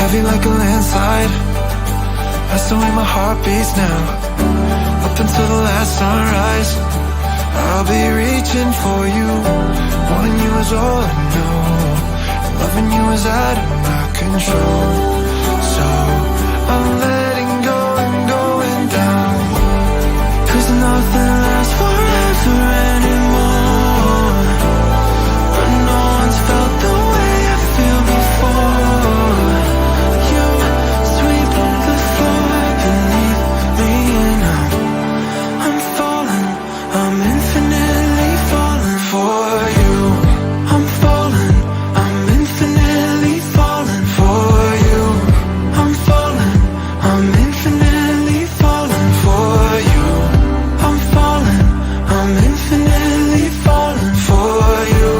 heavy like a landslide. That's the way my heart beats now. Up until the last sunrise, I'll be reaching for you. Wanting you is all I know. Loving you is out of my control. So I'm letting go and going down. 'Cause nothing lasts forever anymore. But no one's felt the way I feel before. You sweep the floor beneath me now. I'm falling, I'm infinitely falling for you. I'm falling, I'm infinitely falling for you. I'm falling, I'm infinitely falling for you. I'm falling, I'm infinitely falling for you.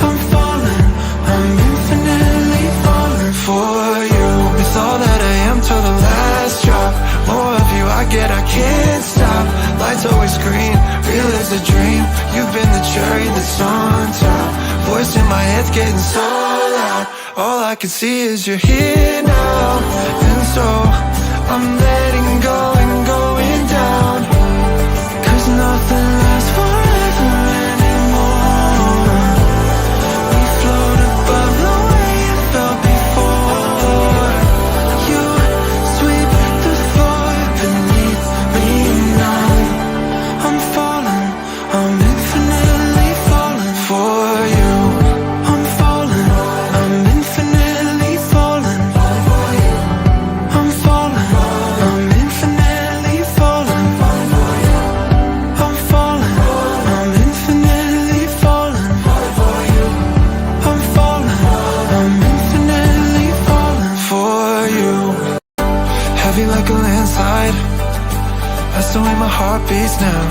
I'm falling, I'm infinitely falling for you. It's all that I am till the last drop. More of you I get, I can't stop. Lights always green, real as a dream. You've been the cherry that's on top. Voice in my head's getting so loud. All I can see is you're here now. And so I'm letting go and going down. 'Cause nothing lasts forever anymore. We float above the way it felt before. You sweep the floor beneath me now. I'm falling, I'm infinitely falling for you. I'm falling, I'm infinitely falling for you. I'm falling, I'm infinitely falling for you. I'm falling, I'm infinitely falling for you. I'm falling, I'm infinitely falling for you. Heavy like a landslide. That's the way my heart beats now.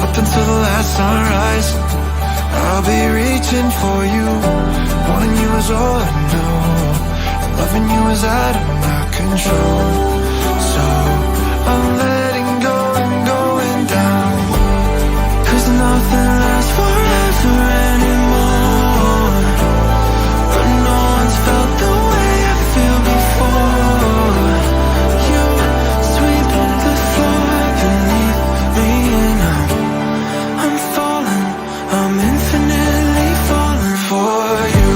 Up until the last sunrise, I'll be reaching for you. Wanting you is all I know. Loving you is out of my control. So I'm letting go and going down. 'Cause nothing lasts forever anymore. But no one's felt the way I feel before. You sweep the floor beneath me now. I'm falling, I'm infinitely falling for you.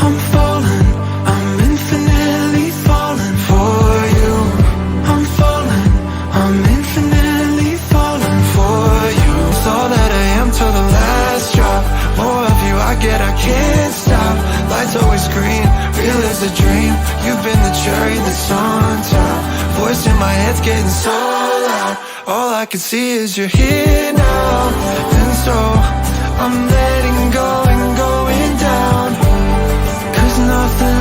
I'm falling, I'm infinitely falling for you. I'm falling, I'm infinitely falling for you. It's all that I am till the last drop. More of you I get, I can't stop. Lights always green, real as a dream. You've been the cherry that's on top. Voice in my head's getting so loud. All I can see is you're here now. And so I'm letting go and going down. 'Cause nothing